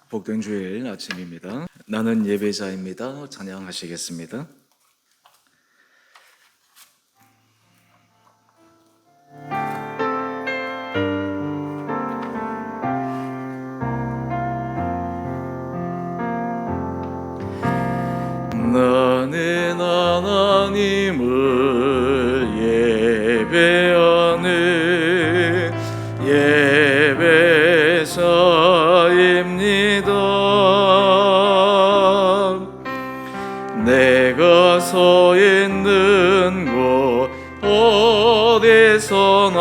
복된 주일 아침입니다. 나는 예배자입니다. 찬양하시겠습니다. 나는 하나님을 예배하는 예배자입니다. 내가 서 있는 곳 어디서나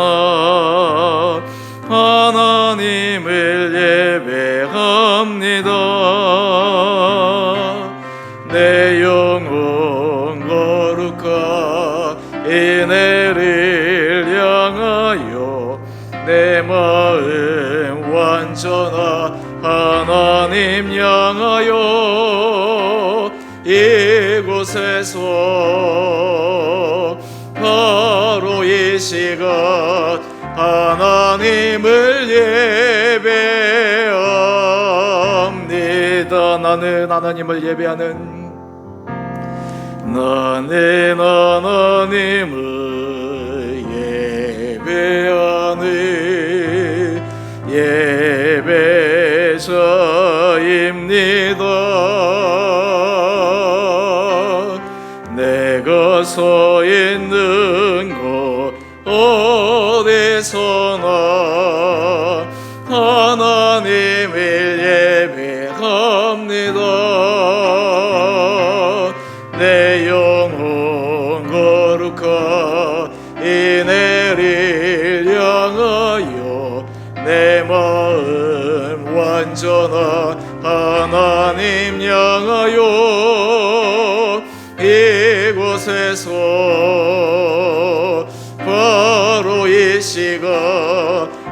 하나님을 예배합니다. 내 영혼 거룩한 은혜를 향하여 내 마음 완전한 하나님 향하여 이곳에서 바로 이 시간 하나님을 예배합니다. 나는 하나님을 예배하는 나는 하나님을 예배하는 예배자입니다. 내가 서 있는 곳 어디서나 하나님을 예배합니다. 내 영혼 거룩한 은혜를 향하여 내 마음 완전한 하나님 향하여 이곳에서 바로 이 시간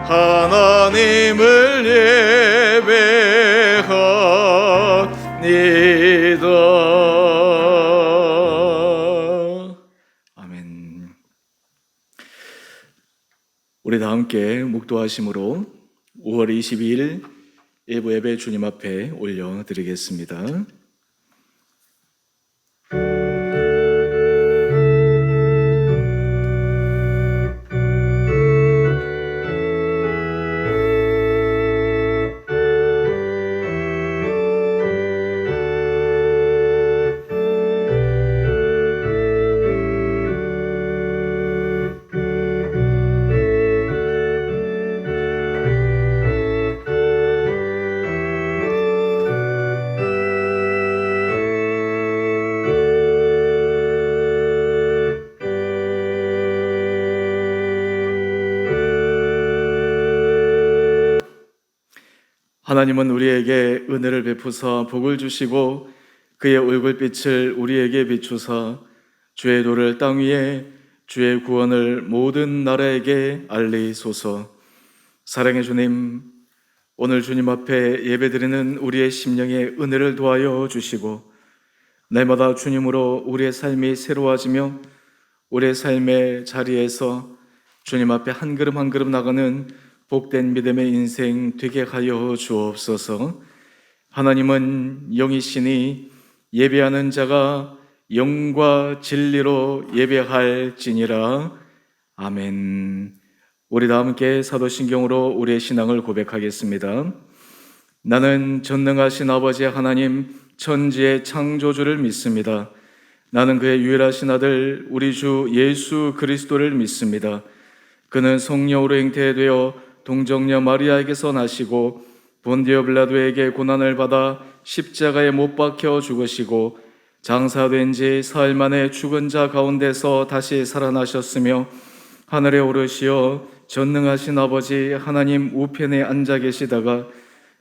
하나님을 예배합니다. 아멘. 우리 다 함께 묵도하심으로 5월 22일 일부 예배 주님 앞에 올려드리겠습니다. 하나님은 우리에게 은혜를 베푸사 복을 주시고 그의 얼굴빛을 우리에게 비추사 주의 도를 땅 위에 주의 구원을 모든 나라에게 알리소서. 사랑의 주님, 오늘 주님 앞에 예배드리는 우리의 심령에 은혜를 도하여 주시고 날마다 주님으로 우리의 삶이 새로워지며 우리의 삶의 자리에서 주님 앞에 한 걸음 한 걸음 나가는 복된 믿음의 인생 되게 하여 주옵소서. 하나님은 영이시니 예배하는 자가 영과 진리로 예배할지니라. 아멘. 우리 다 함께 사도신경으로 우리의 신앙을 고백하겠습니다. 나는 전능하신 아버지 하나님 천지의 창조주를 믿습니다. 나는 그의 유일하신 아들 우리 주 예수 그리스도를 믿습니다. 그는 성령으로 잉태되어 동정녀 마리아에게서 나시고 본디오 빌라도에게 고난을 받아 십자가에 못 박혀 죽으시고 장사된 지 사흘 만에 죽은 자 가운데서 다시 살아나셨으며 하늘에 오르시어 전능하신 아버지 하나님 우편에 앉아 계시다가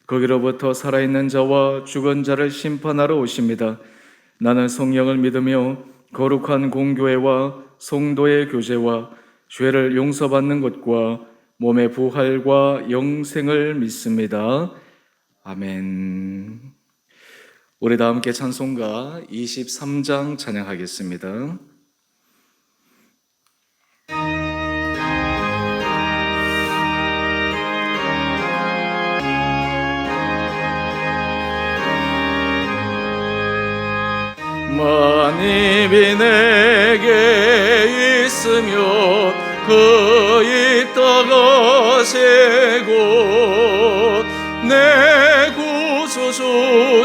거기로부터 살아있는 자와 죽은 자를 심판하러 오십니다. 나는 성령을 믿으며 거룩한 공교회와 성도의 교제와 죄를 용서받는 것과 몸의 부활과 영생을 믿습니다. 아멘. 우리 다 함께 찬송가 23장 찬양하겠습니다. 만입이 내게 있으며 그 있다가 세고 내 구주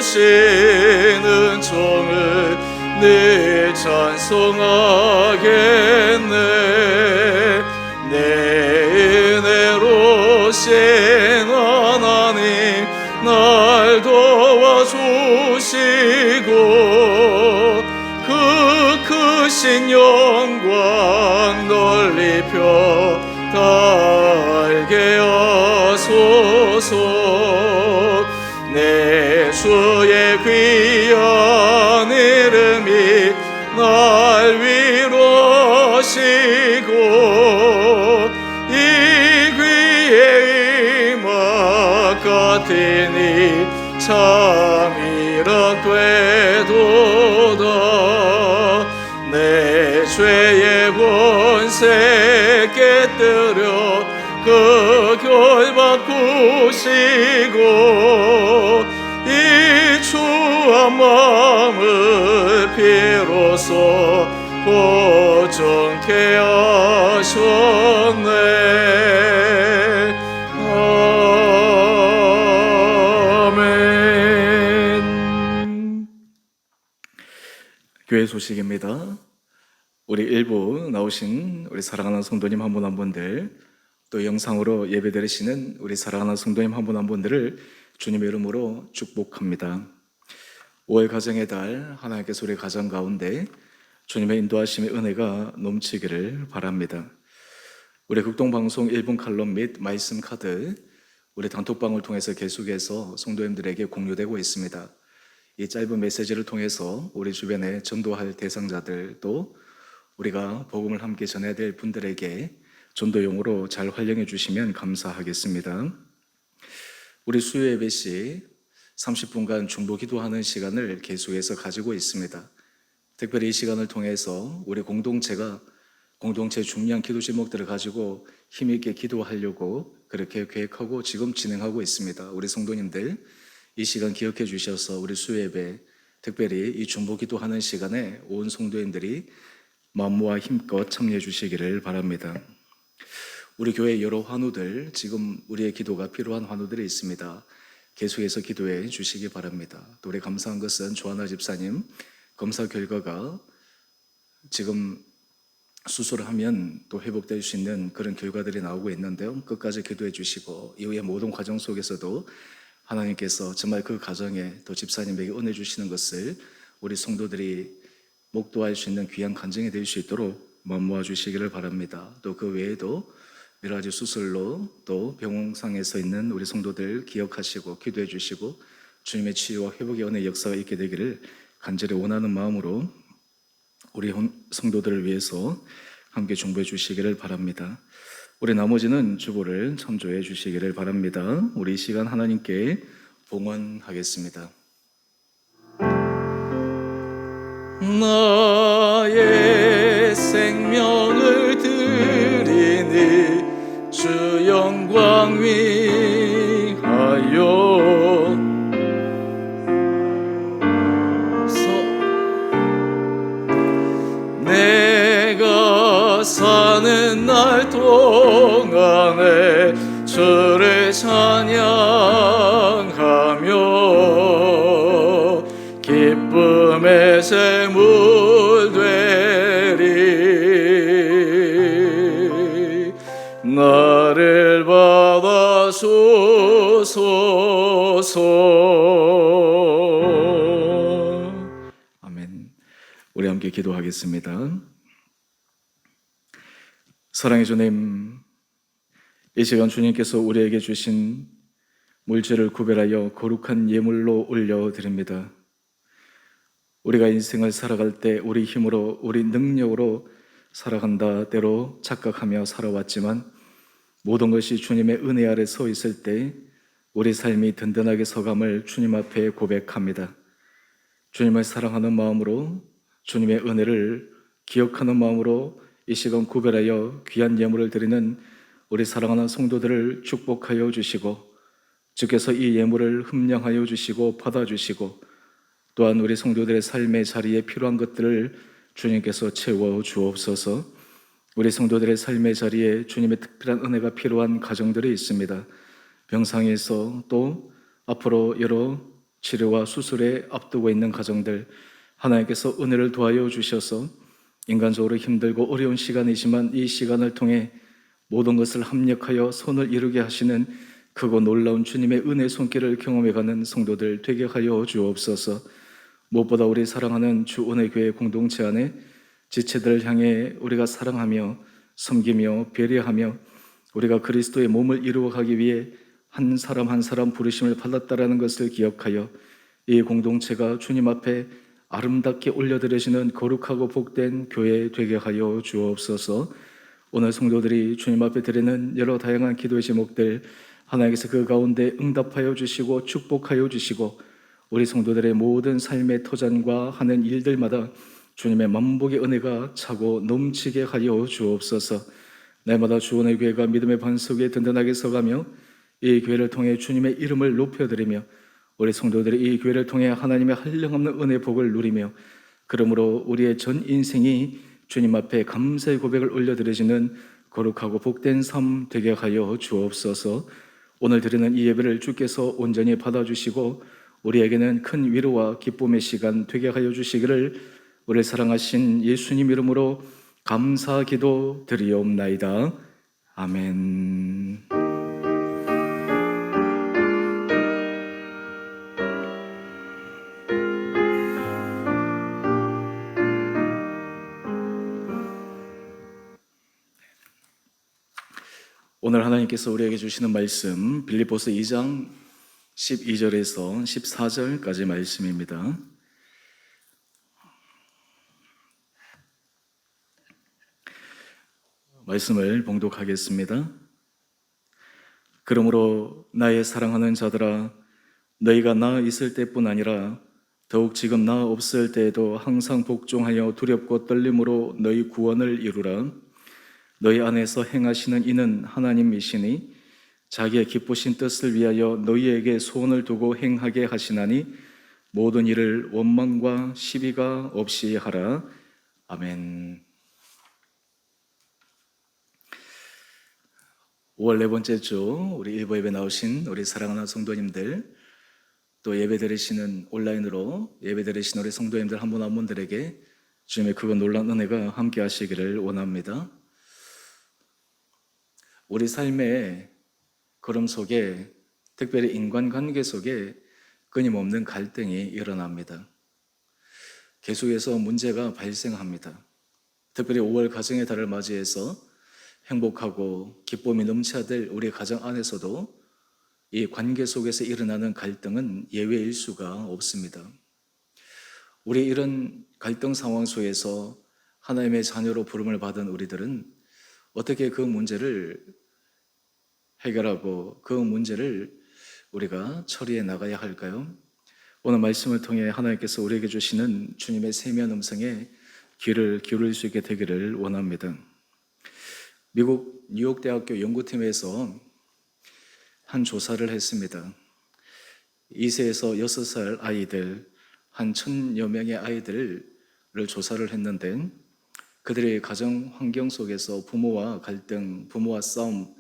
주시는 종을 늘 찬송하겠네. 내 은혜로 신 하나님 날 도와주시고 그 크신 영광 널리 펴 달게 하소서. 내 주의 귀한 이름이 날 위로하시고 이 귀에 임할 같으니 참이라 되도다. 내 죄의 권세 깨뜨려 그 결박 구시고 이 추한 마음을 비로소 고정케 하셨네. 아멘. 교회 소식입니다. 우리 일부 나오신 우리 사랑하는 성도님 한 분 한 분들, 또 영상으로 예배 드리시는 우리 사랑하는 성도님 한 분 한 분들을 주님의 이름으로 축복합니다. 5월 가정의 달, 하나님께서 우리 가정 가운데 주님의 인도하심의 은혜가 넘치기를 바랍니다. 우리 극동방송 1분 칼럼 및 말씀 카드, 우리 단톡방을 통해서 계속해서 성도님들에게 공유되고 있습니다. 이 짧은 메시지를 통해서 우리 주변에 전도할 대상자들, 또 우리가 복음을 함께 전해야 될 분들에게 전도용으로 잘 활용해 주시면 감사하겠습니다. 우리 수요 예배 시 30분간 중보 기도하는 시간을 계속해서 가지고 있습니다. 특별히 이 시간을 통해서 우리 공동체가 공동체 중요한 기도 제목들을 가지고 힘있게 기도하려고 그렇게 계획하고 지금 진행하고 있습니다. 우리 성도님들 이 시간 기억해 주셔서 우리 수요 예배, 특별히 이 중보 기도하는 시간에 온 성도님들이 마음 모아 힘껏 참여해 주시기를 바랍니다. 우리 교회 여러 환우들, 지금 우리의 기도가 필요한 환우들이 있습니다. 계속해서 기도해 주시기 바랍니다. 또 우리 감사한 것은 조하나 집사님 검사 결과가 지금 수술을 하면 또 회복될 수 있는 그런 결과들이 나오고 있는데요. 끝까지 기도해 주시고 이후의 모든 과정 속에서도 하나님께서 정말 그 가정에 또 집사님에게 은혜 주시는 것을 우리 성도들이 목도할 수 있는 귀한 간증이 될 수 있도록 마음 모아 주시기를 바랍니다. 또 그 외에도 여러 가지 수술로 또 병상에서 있는 우리 성도들 기억하시고 기도해 주시고 주님의 치유와 회복의 은혜의 역사가 있게 되기를 간절히 원하는 마음으로 우리 성도들을 위해서 함께 중보해 주시기를 바랍니다. 우리 나머지는 주보를 참조해 주시기를 바랍니다. 우리 이 시간 하나님께 봉헌하겠습니다. 나의 생명을 드리니 주 영광 위하여 내가 사는 날 동안에 주를 찬양하며 기쁨의 제물 되리. 나를 받아 주소서. 아멘. 우리 함께 기도하겠습니다. 사랑의 주님, 이 시간 주님께서 우리에게 주신 물질을 구별하여 거룩한 예물로 올려드립니다. 우리가 인생을 살아갈 때 우리 힘으로, 우리 능력으로 살아간다 때로 착각하며 살아왔지만 모든 것이 주님의 은혜 아래 서 있을 때 우리 삶이 든든하게 서감을 주님 앞에 고백합니다. 주님을 사랑하는 마음으로, 주님의 은혜를 기억하는 마음으로 이 시간 구별하여 귀한 예물을 드리는 우리 사랑하는 성도들을 축복하여 주시고 주께서 이 예물을 흠량하여 주시고 받아주시고 또한 우리 성도들의 삶의 자리에 필요한 것들을 주님께서 채워 주옵소서. 우리 성도들의 삶의 자리에 주님의 특별한 은혜가 필요한 가정들이 있습니다. 병상에서 또 앞으로 여러 치료와 수술에 앞두고 있는 가정들, 하나님께서 은혜를 도와여 주셔서 인간적으로 힘들고 어려운 시간이지만 이 시간을 통해 모든 것을 합력하여 선을 이루게 하시는 크고 놀라운 주님의 은혜 손길을 경험해가는 성도들 되게 하여 주옵소서. 무엇보다 우리 사랑하는 주 은혜교회 공동체 안에 지체들을 향해 우리가 사랑하며 섬기며 배려하며 우리가 그리스도의 몸을 이루어가기 위해 한 사람 한 사람 부르심을 받았다라는 것을 기억하여 이 공동체가 주님 앞에 아름답게 올려드려지는 거룩하고 복된 교회 되게 하여 주옵소서. 오늘 성도들이 주님 앞에 드리는 여러 다양한 기도의 제목들 하나님께서 그 가운데 응답하여 주시고 축복하여 주시고 우리 성도들의 모든 삶의 터전과 하는 일들마다 주님의 만복의 은혜가 차고 넘치게 하여 주옵소서. 날마다 주 은혜 교회가 믿음의 반석 위에 든든하게 서가며 이 교회를 통해 주님의 이름을 높여드리며 우리 성도들이 이 교회를 통해 하나님의 한량없는 은혜 복을 누리며 그러므로 우리의 전 인생이 주님 앞에 감사의 고백을 올려드리시는 거룩하고 복된 삶 되게 하여 주옵소서. 오늘 드리는 이 예배를 주께서 온전히 받아주시고 우리에게는 큰 위로와 기쁨의 시간 되게 하여 주시기를 우리를 사랑하신 예수님 이름으로 감사 기도 드리옵나이다. 아멘. 오늘 하나님께서 우리에게 주시는 말씀 빌립보서 2장 12절에서 14절까지 말씀입니다. 말씀을 봉독하겠습니다. 그러므로 나의 사랑하는 자들아, 너희가 나 있을 때뿐 아니라 더욱 지금 나 없을 때에도 항상 복종하여 두렵고 떨림으로 너희 구원을 이루라. 너희 안에서 행하시는 이는 하나님이시니 자기의 기쁘신 뜻을 위하여 너희에게 소원을 두고 행하게 하시나니 모든 일을 원망과 시비가 없이 하라. 아멘. 5월 네 번째 주 우리 일부 예배 나오신 우리 사랑하는 성도님들, 또 예배 드리시는 온라인으로 예배 드리시는 우리 성도님들 한 분 한 분들에게 주님의 그거 놀라운 은혜가 함께 하시기를 원합니다. 우리 삶의 걸음 속에, 특별히 인간관계 속에 끊임없는 갈등이 일어납니다. 계속해서 문제가 발생합니다. 특별히 5월 가정의 달을 맞이해서 행복하고 기쁨이 넘쳐야 될 우리 가정 안에서도 이 관계 속에서 일어나는 갈등은 예외일 수가 없습니다. 우리 이런 갈등 상황 속에서 하나님의 자녀로 부름을 받은 우리들은 어떻게 그 문제를 해결하고 그 문제를 우리가 처리해 나가야 할까요? 오늘 말씀을 통해 하나님께서 우리에게 주시는 주님의 세미한 음성에 귀를 기울일 수 있게 되기를 원합니다. 미국 뉴욕대학교 연구팀에서 한 조사를 했습니다. 2세에서 6살 아이들 한 1,000여 명의 아이들을 조사를 했는데 그들의 가정 환경 속에서 부모와 갈등, 부모와 싸움,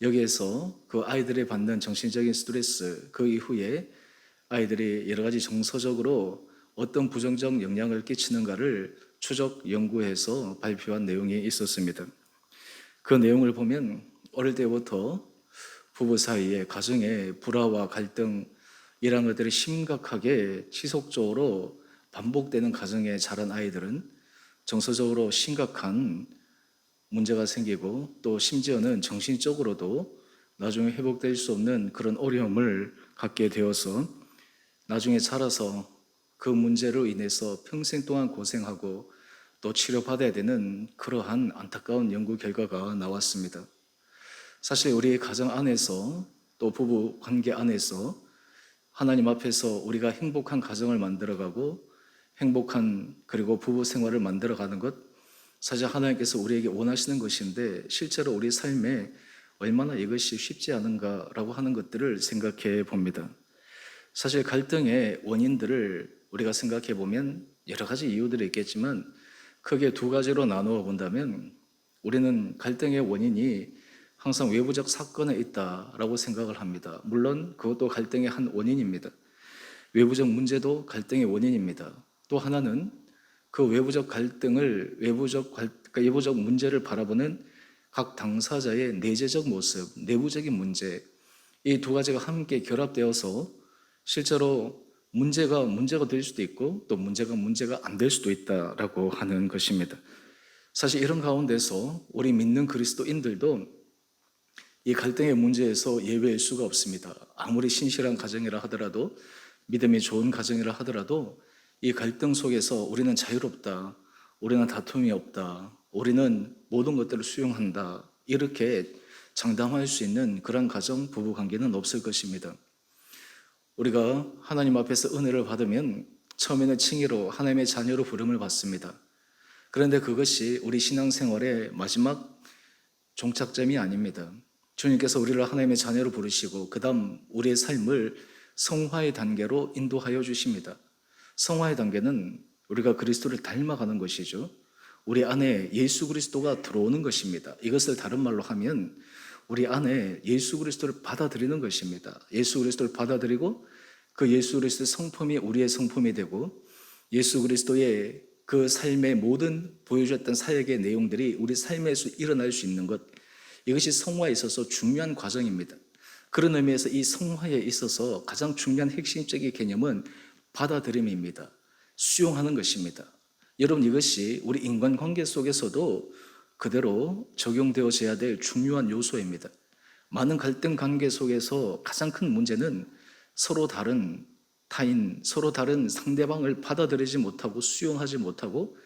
여기에서 그 아이들이 받는 정신적인 스트레스, 그 이후에 아이들이 여러 가지 정서적으로 어떤 부정적 영향을 끼치는가를 추적 연구해서 발표한 내용이 있었습니다. 그 내용을 보면 어릴 때부터 부부 사이에 가정의 불화와 갈등 이런 것들이 심각하게 지속적으로 반복되는 가정에 자란 아이들은 정서적으로 심각한 문제가 생기고 또 심지어는 정신적으로도 나중에 회복될 수 없는 그런 어려움을 갖게 되어서 나중에 자라서 그 문제로 인해서 평생 동안 고생하고 또 치료받아야 되는 그러한 안타까운 연구 결과가 나왔습니다. 사실 우리 가정 안에서 또 부부 관계 안에서 하나님 앞에서 우리가 행복한 가정을 만들어가고 행복한 그리고 부부 생활을 만들어가는 것, 사실 하나님께서 우리에게 원하시는 것인데 실제로 우리 삶에 얼마나 이것이 쉽지 않은가라고 하는 것들을 생각해 봅니다. 사실 갈등의 원인들을 우리가 생각해 보면 여러 가지 이유들이 있겠지만 크게 두 가지로 나누어 본다면 우리는 갈등의 원인이 항상 외부적 사건에 있다라고 생각을 합니다. 물론 그것도 갈등의 한 원인입니다. 외부적 문제도 갈등의 원인입니다. 또 하나는 그 외부적 갈등을 그러니까 외부적 문제를 바라보는 각 당사자의 내재적 모습, 내부적인 문제, 이 두 가지가 함께 결합되어서 실제로 문제가 될 수도 있고 또 문제가 안 될 수도 있다라고 하는 것입니다. 사실 이런 가운데서 우리 믿는 그리스도인들도 이 갈등의 문제에서 예외일 수가 없습니다. 아무리 신실한 가정이라 하더라도, 믿음이 좋은 가정이라 하더라도 이 갈등 속에서 우리는 자유롭다, 우리는 다툼이 없다, 우리는 모든 것들을 수용한다, 이렇게 장담할 수 있는 그런 가정, 부부 관계는 없을 것입니다. 우리가 하나님 앞에서 은혜를 받으면 처음에는 칭의로 하나님의 자녀로 부름을 받습니다. 그런데 그것이 우리 신앙생활의 마지막 종착점이 아닙니다. 주님께서 우리를 하나님의 자녀로 부르시고 그 다음 우리의 삶을 성화의 단계로 인도하여 주십니다. 성화의 단계는 우리가 그리스도를 닮아가는 것이죠. 우리 안에 예수 그리스도가 들어오는 것입니다. 이것을 다른 말로 하면 우리 안에 예수 그리스도를 받아들이는 것입니다. 예수 그리스도를 받아들이고 그 예수 그리스도의 성품이 우리의 성품이 되고 예수 그리스도의 그 삶의 모든 보여주었던 사역의 내용들이 우리 삶에서 일어날 수 있는 것, 이것이 성화에 있어서 중요한 과정입니다. 그런 의미에서 이 성화에 있어서 가장 중요한 핵심적인 개념은 받아들임입니다. 수용하는 것입니다. 여러분, 이것이 우리 인간관계 속에서도 그대로 적용되어져야 될 중요한 요소입니다. 많은 갈등 관계 속에서 가장 큰 문제는 서로 다른 타인, 서로 다른 상대방을 받아들이지 못하고 수용하지 못하고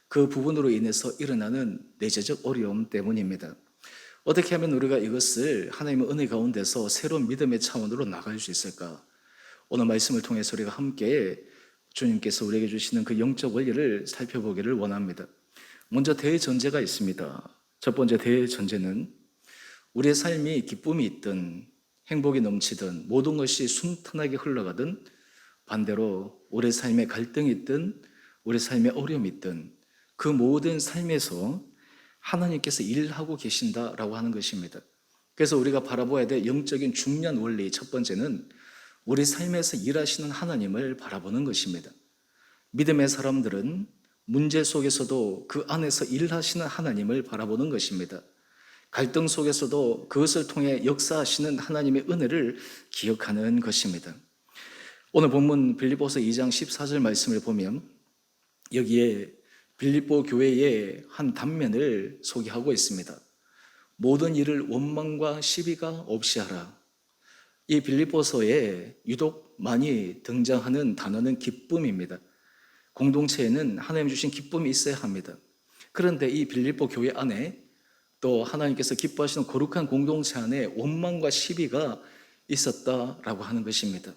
그 부분으로 인해서 일어나는 내재적 어려움 때문입니다. 어떻게 하면 우리가 이것을 하나님의 은혜 가운데서 새로운 믿음의 차원으로 나갈 수 있을까? 오늘 말씀을 통해서 우리가 함께 주님께서 우리에게 주시는 그 영적 원리를 살펴보기를 원합니다. 먼저 대전제가 있습니다. 첫 번째 대전제는 우리의 삶이 기쁨이 있든 행복이 넘치든 모든 것이 순탄하게 흘러가든 반대로 우리의 삶에 갈등이 있든 우리의 삶에 어려움이 있든 그 모든 삶에서 하나님께서 일하고 계신다라고 하는 것입니다. 그래서 우리가 바라봐야 될 영적인 중요한 원리 첫 번째는 우리 삶에서 일하시는 하나님을 바라보는 것입니다. 믿음의 사람들은 문제 속에서도 그 안에서 일하시는 하나님을 바라보는 것입니다. 갈등 속에서도 그것을 통해 역사하시는 하나님의 은혜를 기억하는 것입니다. 오늘 본문 빌립보서 2장 14절 말씀을 보면 여기에 빌립보 교회의 한 단면을 소개하고 있습니다. 모든 일을 원망과 시비가 없이 하라. 이 빌립보서에 유독 많이 등장하는 단어는 기쁨입니다. 공동체에는 하나님 주신 기쁨이 있어야 합니다. 그런데 이 빌립보 교회 안에 또 하나님께서 기뻐하시는 거룩한 공동체 안에 원망과 시비가 있었다라고 하는 것입니다.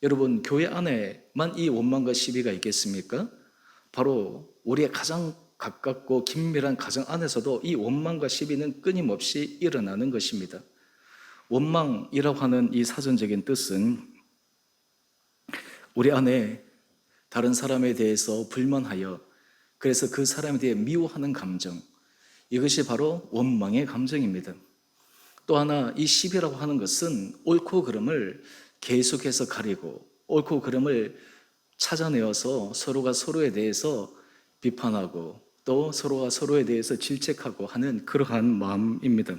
여러분, 교회 안에만 이 원망과 시비가 있겠습니까? 바로 우리의 가장 가깝고 긴밀한 가정 안에서도 이 원망과 시비는 끊임없이 일어나는 것입니다. 원망이라고 하는 이 사전적인 뜻은 우리 안에 다른 사람에 대해서 불만하여 그래서 그 사람에 대해 미워하는 감정, 이것이 바로 원망의 감정입니다. 또 하나 이 시비라고 하는 것은 옳고 그름을 계속해서 가리고 옳고 그름을 찾아내어서 서로가 서로에 대해서 비판하고 또 서로가 서로에 대해서 질책하고 하는 그러한 마음입니다.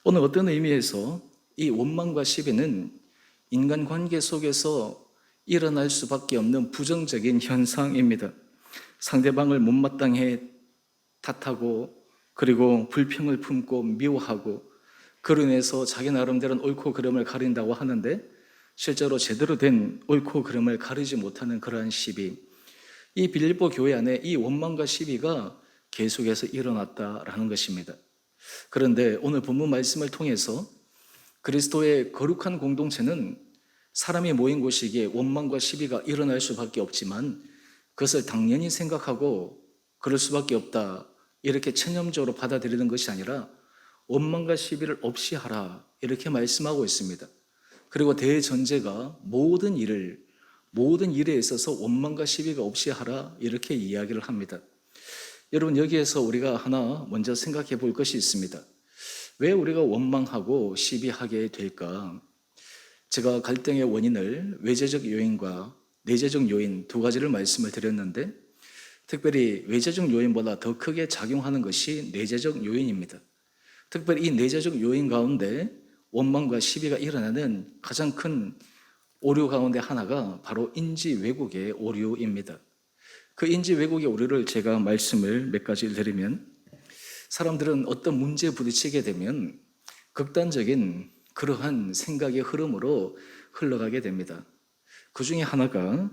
오늘 어떤 의미에서 이 원망과 시비는 인간관계 속에서 일어날 수밖에 없는 부정적인 현상입니다. 상대방을 못마땅해 탓하고 그리고 불평을 품고 미워하고 그로 인해서 자기 나름대로는 옳고 그름을 가린다고 하는데 실제로 제대로 된 옳고 그름을 가리지 못하는 그러한 시비, 이 빌립보 교회 안에 이 원망과 시비가 계속해서 일어났다라는 것입니다. 그런데 오늘 본문 말씀을 통해서 그리스도의 거룩한 공동체는 사람이 모인 곳이기에 원망과 시비가 일어날 수밖에 없지만 그것을 당연히 생각하고 그럴 수밖에 없다 이렇게 체념적으로 받아들이는 것이 아니라 원망과 시비를 없이 하라 이렇게 말씀하고 있습니다. 그리고 대전제가 모든 일을 모든 일에 있어서 원망과 시비가 없이 하라 이렇게 이야기를 합니다. 여러분 여기에서 우리가 하나 먼저 생각해 볼 것이 있습니다. 왜 우리가 원망하고 시비하게 될까? 제가 갈등의 원인을 외재적 요인과 내재적 요인 두 가지를 말씀을 드렸는데 특별히 외재적 요인보다 더 크게 작용하는 것이 내재적 요인입니다. 특별히 이 내재적 요인 가운데 원망과 시비가 일어나는 가장 큰 오류 가운데 하나가 바로 인지 왜곡의 오류입니다. 그 인지 왜곡의 오류를 제가 말씀을 몇 가지 드리면 사람들은 어떤 문제에 부딪히게 되면 극단적인 그러한 생각의 흐름으로 흘러가게 됩니다. 그 중에 하나가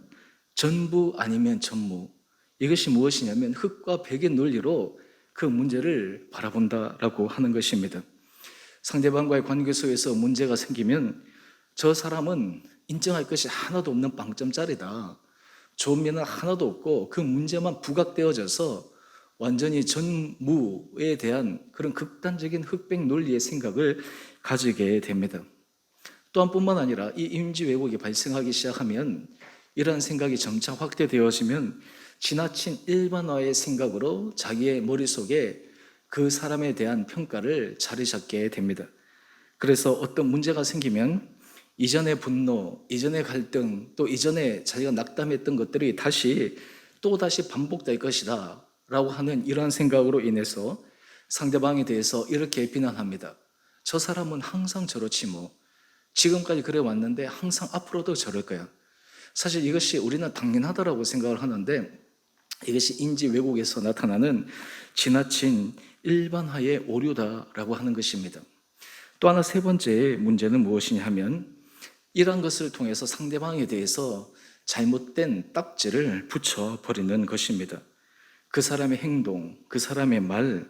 전부 아니면 전무. 이것이 무엇이냐면 흑과 백의 논리로 그 문제를 바라본다라고 하는 것입니다. 상대방과의 관계 속에서 문제가 생기면 저 사람은 인정할 것이 하나도 없는 빵점짜리다. 좋은 면은 하나도 없고 그 문제만 부각되어져서 완전히 전무에 대한 그런 극단적인 흑백 논리의 생각을 가지게 됩니다. 또한 뿐만 아니라 이 인지 왜곡이 발생하기 시작하면 이러한 생각이 점차 확대되어지면 지나친 일반화의 생각으로 자기의 머릿속에 그 사람에 대한 평가를 자리 잡게 됩니다. 그래서 어떤 문제가 생기면 이전의 분노, 이전의 갈등, 또 이전에 자기가 낙담했던 것들이 또다시 반복될 것이다 라고 하는 이러한 생각으로 인해서 상대방에 대해서 이렇게 비난합니다. 저 사람은 항상 저렇지 뭐. 지금까지 그래 왔는데 항상 앞으로도 저럴 거야. 사실 이것이 우리는 당연하다라고 생각을 하는데 이것이 인지 왜곡에서 나타나는 지나친 일반화의 오류다라고 하는 것입니다. 또 하나 세 번째 문제는 무엇이냐 하면 이러한 것을 통해서 상대방에 대해서 잘못된 딱지를 붙여버리는 것입니다. 그 사람의 행동, 그 사람의 말,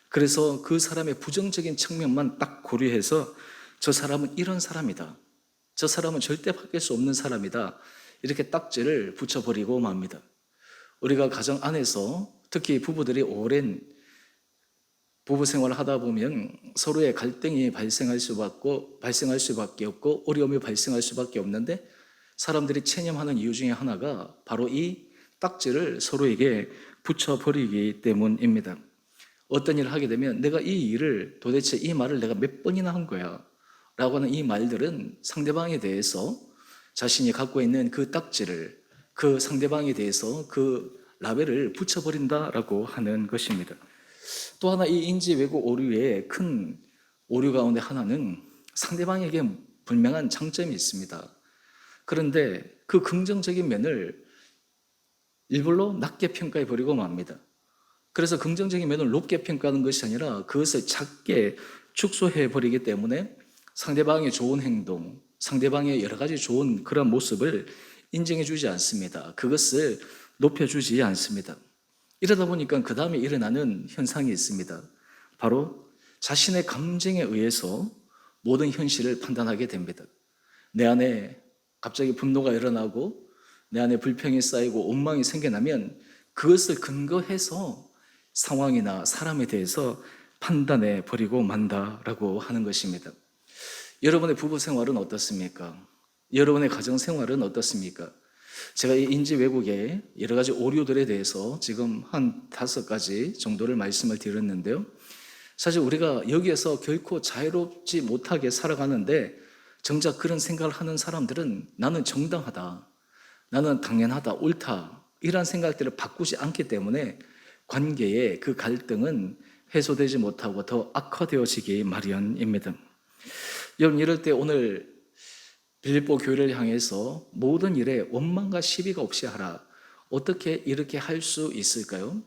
그래서 그 사람의 부정적인 측면만 딱 고려해서 저 사람은 이런 사람이다. 저 사람은 절대 바뀔 수 없는 사람이다. 이렇게 딱지를 붙여버리고 맙니다. 우리가 가정 안에서 특히 부부들이 오랜 부부 생활을 하다 보면 서로의 갈등이 발생할 수밖에 없고 어려움이 발생할 수밖에 없는데 사람들이 체념하는 이유 중에 하나가 바로 이 딱지를 서로에게 붙여버리기 때문입니다. 어떤 일을 하게 되면 내가 도대체 이 말을 내가 몇 번이나 한 거야 라고 하는 이 말들은 상대방에 대해서 자신이 갖고 있는 그 딱지를 그 상대방에 대해서 그 라벨을 붙여버린다라고 하는 것입니다. 또 하나 이 인지 왜곡 오류의 큰 오류 가운데 하나는 상대방에게 분명한 장점이 있습니다. 그런데 그 긍정적인 면을 일부러 낮게 평가해 버리고 맙니다. 그래서 긍정적인 면을 높게 평가하는 것이 아니라 그것을 작게 축소해 버리기 때문에 상대방의 좋은 행동, 상대방의 여러 가지 좋은 그런 모습을 인정해 주지 않습니다. 그것을 높여주지 않습니다. 이러다 보니까 그 다음에 일어나는 현상이 있습니다. 바로 자신의 감정에 의해서 모든 현실을 판단하게 됩니다. 내 안에 갑자기 분노가 일어나고 내 안에 불평이 쌓이고 원망이 생겨나면 그것을 근거해서 상황이나 사람에 대해서 판단해 버리고 만다라고 하는 것입니다. 여러분의 부부 생활은 어떻습니까? 여러분의 가정 생활은 어떻습니까? 제가 이 인지 왜곡의 여러 가지 오류들에 대해서 지금 한 5가지 정도를 말씀을 드렸는데요. 사실 우리가 여기에서 결코 자유롭지 못하게 살아가는데 정작 그런 생각을 하는 사람들은 나는 정당하다, 나는 당연하다, 옳다 이런 생각들을 바꾸지 않기 때문에 관계의 그 갈등은 해소되지 못하고 더 악화되어지기 마련입니다. 여러분 이럴 때 오늘 빌립보 교회를 향해서 모든 일에 원망과 시비가 없이 하라. 어떻게 이렇게 할 수 있을까요?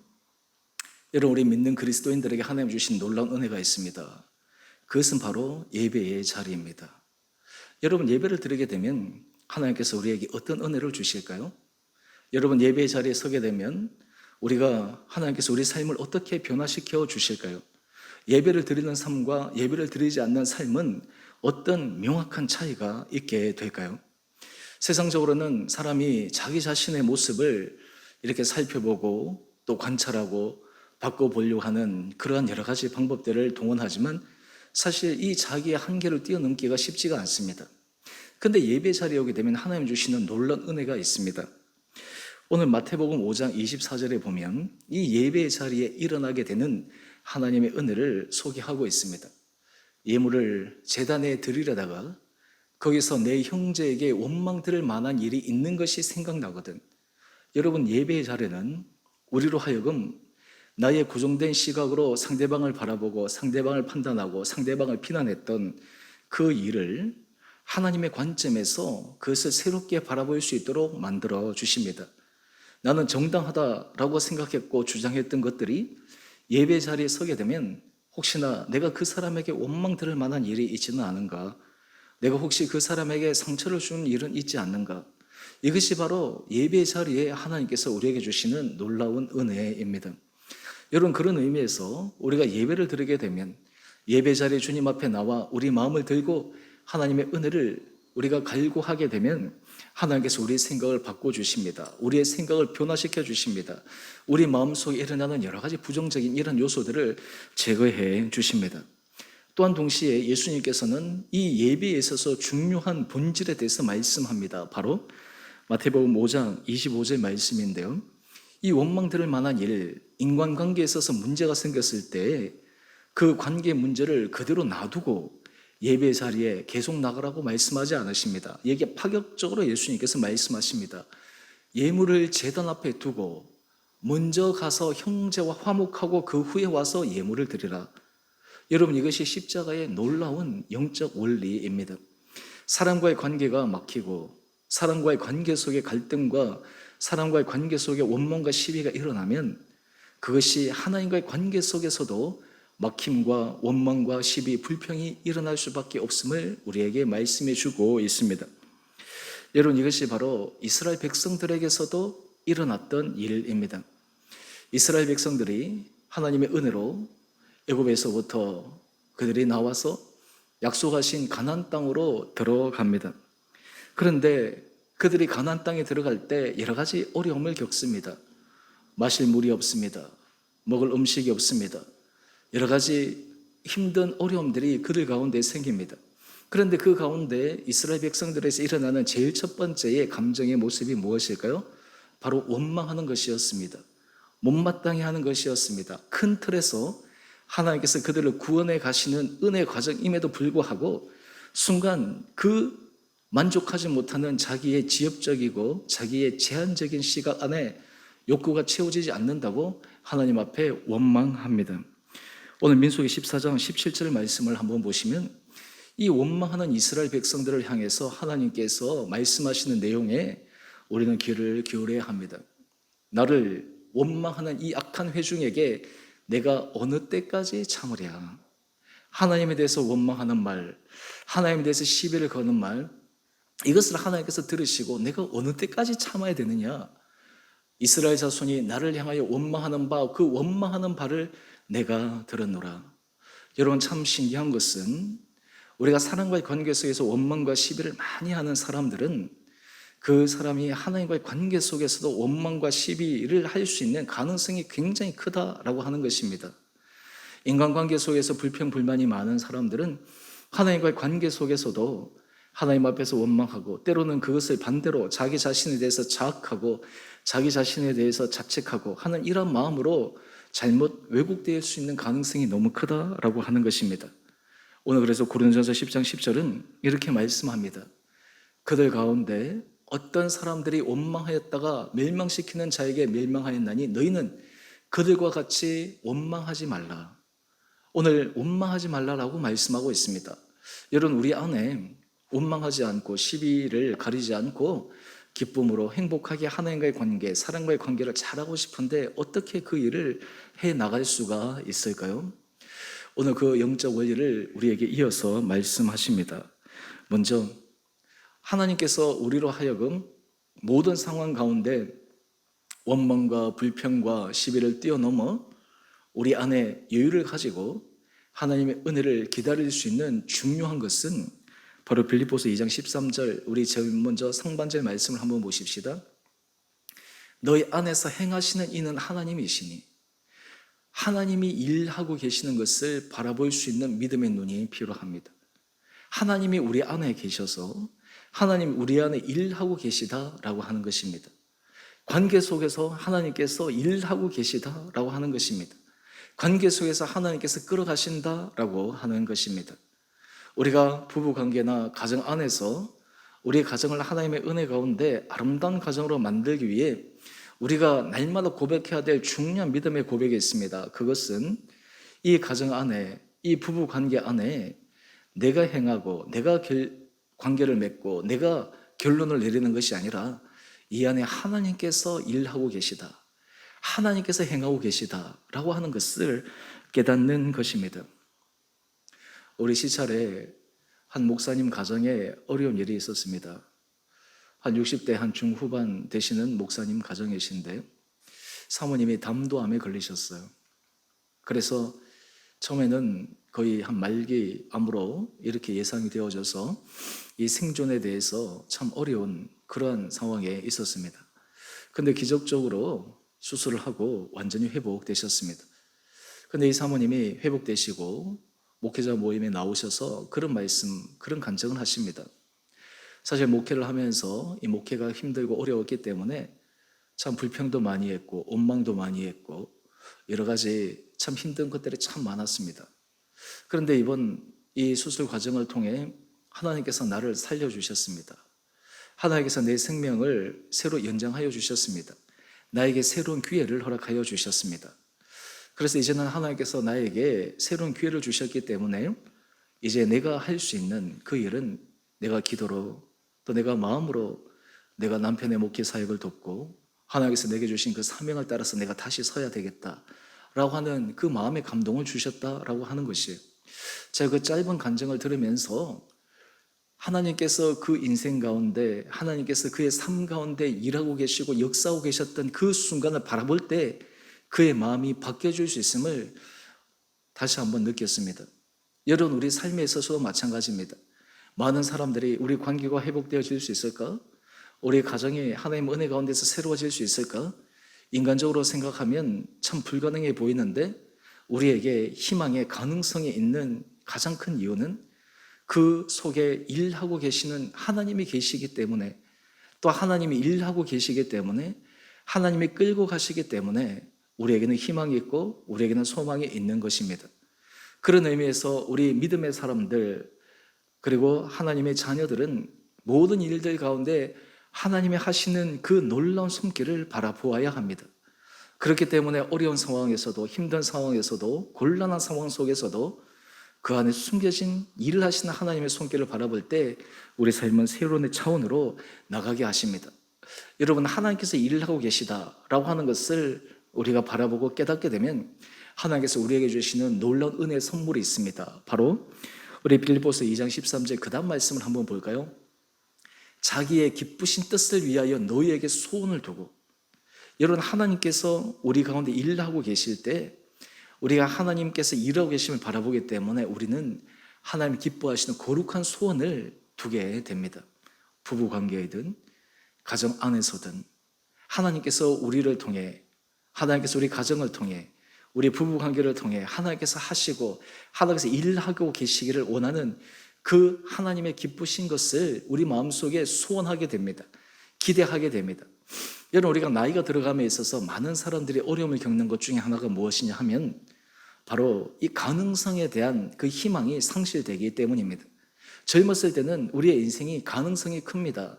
여러분 우리 믿는 그리스도인들에게 하나님 주신 놀라운 은혜가 있습니다. 그것은 바로 예배의 자리입니다. 여러분 예배를 드리게 되면 하나님께서 우리에게 어떤 은혜를 주실까요? 여러분 예배의 자리에 서게 되면 우리가 하나님께서 우리 삶을 어떻게 변화시켜 주실까요? 예배를 드리는 삶과 예배를 드리지 않는 삶은 어떤 명확한 차이가 있게 될까요? 세상적으로는 사람이 자기 자신의 모습을 이렇게 살펴보고 또 관찰하고 바꿔보려고 하는 그러한 여러 가지 방법들을 동원하지만 사실 이 자기의 한계를 뛰어넘기가 쉽지가 않습니다. 근데 예배 자리에 오게 되면 하나님 주시는 놀라운 은혜가 있습니다. 오늘 마태복음 5장 24절에 보면 이 예배 자리에 일어나게 되는 하나님의 은혜를 소개하고 있습니다. 예물을 제단에 드리려다가 거기서 내 형제에게 원망 들을 만한 일이 있는 것이 생각나거든. 여러분, 예배의 자리는 우리로 하여금 나의 고정된 시각으로 상대방을 바라보고 상대방을 판단하고 상대방을 비난했던 그 일을 하나님의 관점에서 그것을 새롭게 바라볼 수 있도록 만들어 주십니다. 나는 정당하다라고 생각했고 주장했던 것들이 예배 자리에 서게 되면 혹시나 내가 그 사람에게 원망 들을 만한 일이 있지는 않은가? 내가 혹시 그 사람에게 상처를 주는 일은 있지 않는가? 이것이 바로 예배 자리에 하나님께서 우리에게 주시는 놀라운 은혜입니다. 여러분, 그런 의미에서 우리가 예배를 드리게 되면 예배 자리에 주님 앞에 나와 우리 마음을 들고 하나님의 은혜를 우리가 갈구하게 되면 하나님께서 우리의 생각을 바꿔주십니다. 우리의 생각을 변화시켜 주십니다. 우리 마음속에 일어나는 여러 가지 부정적인 이런 요소들을 제거해 주십니다. 또한 동시에 예수님께서는 이 예배에 있어서 중요한 본질에 대해서 말씀합니다. 바로 마태복음 5장 25절 말씀인데요. 이 원망 들을 만한 일, 인간관계에 있어서 문제가 생겼을 때 그 관계 문제를 그대로 놔두고 예배 자리에 계속 나가라고 말씀하지 않으십니다. 이게 파격적으로 예수님께서 말씀하십니다. 예물을 제단 앞에 두고 먼저 가서 형제와 화목하고 그 후에 와서 예물을 드리라. 여러분, 이것이 십자가의 놀라운 영적 원리입니다. 사람과의 관계가 막히고 사람과의 관계 속에 갈등과 사람과의 관계 속에 원망과 시비가 일어나면 그것이 하나님과의 관계 속에서도 막힘과 원망과 시비, 불평이 일어날 수밖에 없음을 우리에게 말씀해 주고 있습니다. 여러분, 이것이 바로 이스라엘 백성들에게서도 일어났던 일입니다. 이스라엘 백성들이 하나님의 은혜로 애굽에서부터 그들이 나와서 약속하신 가나안 땅으로 들어갑니다. 그런데 그들이 가나안 땅에 들어갈 때 여러 가지 어려움을 겪습니다. 마실 물이 없습니다. 먹을 음식이 없습니다. 여러 가지 힘든 어려움들이 그들 가운데 생깁니다. 그런데 그 가운데 이스라엘 백성들에서 일어나는 제일 첫 번째의 감정의 모습이 무엇일까요? 바로 원망하는 것이었습니다. 못마땅해 하는 것이었습니다. 큰 틀에서 하나님께서 그들을 구원해 가시는 은혜 과정임에도 불구하고 순간 그 만족하지 못하는 자기의 지엽적이고 자기의 제한적인 시각 안에 욕구가 채워지지 않는다고 하나님 앞에 원망합니다. 오늘 민수기 14장 17절 말씀을 한번 보시면 이 원망하는 이스라엘 백성들을 향해서 하나님께서 말씀하시는 내용에 우리는 귀를 기울여야 합니다. 나를 원망하는 이 악한 회중에게 내가 어느 때까지 참으랴. 하나님에 대해서 원망하는 말, 하나님에 대해서 시비를 거는 말, 이것을 하나님께서 들으시고 내가 어느 때까지 참아야 되느냐. 이스라엘 자손이 나를 향하여 원망하는 바, 그 원망하는 바를 내가 들었노라. 여러분, 참 신기한 것은 우리가 사람과의 관계 속에서 원망과 시비를 많이 하는 사람들은 그 사람이 하나님과의 관계 속에서도 원망과 시비를 할 수 있는 가능성이 굉장히 크다라고 하는 것입니다. 인간관계 속에서 불평불만이 많은 사람들은 하나님과의 관계 속에서도 하나님 앞에서 원망하고 때로는 그것을 반대로 자기 자신에 대해서 자학하고 자기 자신에 대해서 자책하고 하는 이런 마음으로 잘못 왜곡될 수 있는 가능성이 너무 크다라고 하는 것입니다. 오늘 그래서 고린도전서 10장 10절은 이렇게 말씀합니다. 그들 가운데 어떤 사람들이 원망하였다가 멸망시키는 자에게 멸망하였나니 너희는 그들과 같이 원망하지 말라. 오늘 원망하지 말라라고 말씀하고 있습니다. 여러분, 우리 안에 원망하지 않고 시비를 가리지 않고 기쁨으로 행복하게 하나님과의 관계, 사랑과의 관계를 잘하고 싶은데 어떻게 그 일을 해 나갈 수가 있을까요? 오늘 그 영적 원리를 우리에게 이어서 말씀하십니다. 먼저 하나님께서 우리로 하여금 모든 상황 가운데 원망과 불평과 시비를 뛰어넘어 우리 안에 여유를 가지고 하나님의 은혜를 기다릴 수 있는 중요한 것은 바로 빌립보서 2장 13절, 우리 제일 먼저 상반절 말씀을 한번 보십시다. 너희 안에서 행하시는 이는 하나님이시니 하나님이 일하고 계시는 것을 바라볼 수 있는 믿음의 눈이 필요합니다. 하나님이 우리 안에 계셔서 하나님 우리 안에 일하고 계시다라고 하는 것입니다. 관계 속에서 하나님께서 일하고 계시다라고 하는 것입니다. 관계 속에서 하나님께서 끌어가신다라고 하는 것입니다. 우리가 부부 관계나 가정 안에서 우리의 가정을 하나님의 은혜 가운데 아름다운 가정으로 만들기 위해 우리가 날마다 고백해야 될 중요한 믿음의 고백이 있습니다. 그것은 이 가정 안에, 이 부부 관계 안에 내가 행하고 내가 관계를 맺고 내가 결론을 내리는 것이 아니라 이 안에 하나님께서 일하고 계시다, 하나님께서 행하고 계시다라고 하는 것을 깨닫는 것입니다. 우리 시찰에 한 목사님 가정에 어려운 일이 있었습니다. 한 60대 한 중후반 되시는 목사님 가정이신데 사모님이 담도암에 걸리셨어요. 그래서 처음에는 거의 한 말기암으로 이렇게 예상이 되어져서 이 생존에 대해서 참 어려운 그러한 상황에 있었습니다. 근데 기적적으로 수술을 하고 완전히 회복되셨습니다. 근데 이 사모님이 회복되시고 목회자 모임에 나오셔서 그런 말씀, 그런 간증을 하십니다. 사실 목회를 하면서 이 목회가 힘들고 어려웠기 때문에 참 불평도 많이 했고 원망도 많이 했고 여러 가지 참 힘든 것들이 참 많았습니다. 그런데 이번 이 수술 과정을 통해 하나님께서 나를 살려주셨습니다. 하나님께서 내 생명을 새로 연장하여 주셨습니다. 나에게 새로운 기회를 허락하여 주셨습니다. 그래서 이제는 하나님께서 나에게 새로운 기회를 주셨기 때문에 이제 내가 할 수 있는 그 일은 내가 기도로 또 내가 마음으로 내가 남편의 목회 사역을 돕고 하나님께서 내게 주신 그 사명을 따라서 내가 다시 서야 되겠다라고 하는 그 마음의 감동을 주셨다라고 하는 것이에요. 제가 그 짧은 간증을 들으면서 하나님께서 그 인생 가운데 하나님께서 그의 삶 가운데 일하고 계시고 역사하고 계셨던 그 순간을 바라볼 때 그의 마음이 바뀌어질 수 있음을 다시 한번 느꼈습니다. 여러분 우리 삶에 있어서도 마찬가지입니다. 많은 사람들이 우리 관계가 회복되어질 수 있을까? 우리 가정이 하나님의 은혜 가운데서 새로워질 수 있을까? 인간적으로 생각하면 참 불가능해 보이는데 우리에게 희망의 가능성이 있는 가장 큰 이유는 그 속에 일하고 계시는 하나님이 계시기 때문에 또 하나님이 일하고 계시기 때문에 하나님이 끌고 가시기 때문에 우리에게는 희망이 있고 우리에게는 소망이 있는 것입니다. 그런 의미에서 우리 믿음의 사람들 그리고 하나님의 자녀들은 모든 일들 가운데 하나님이 하시는 그 놀라운 손길을 바라보아야 합니다. 그렇기 때문에 어려운 상황에서도 힘든 상황에서도 곤란한 상황 속에서도 그 안에 숨겨진 일을 하시는 하나님의 손길을 바라볼 때 우리 삶은 새로운 차원으로 나가게 하십니다. 여러분 하나님께서 일을 하고 계시다라고 하는 것을 우리가 바라보고 깨닫게 되면 하나님께서 우리에게 주시는 놀라운 은혜의 선물이 있습니다. 바로 우리 빌립보서 2장 13절 그 다음 말씀을 한번 볼까요? 자기의 기쁘신 뜻을 위하여 너희에게 소원을 두고 여러분 하나님께서 우리 가운데 일을 하고 계실 때 우리가 하나님께서 일하고 계심을 바라보기 때문에 우리는 하나님 기뻐하시는 거룩한 소원을 두게 됩니다. 부부관계이든 가정 안에서든 하나님께서 우리를 통해 하나님께서 우리 가정을 통해 우리 부부관계를 통해 하나님께서 하시고 하나님께서 일하고 계시기를 원하는 그 하나님의 기쁘신 것을 우리 마음속에 소원하게 됩니다. 기대하게 됩니다. 여러분 우리가 나이가 들어감에 있어서 많은 사람들이 어려움을 겪는 것 중에 하나가 무엇이냐 하면 바로 이 가능성에 대한 그 희망이 상실되기 때문입니다. 젊었을 때는 우리의 인생이 가능성이 큽니다.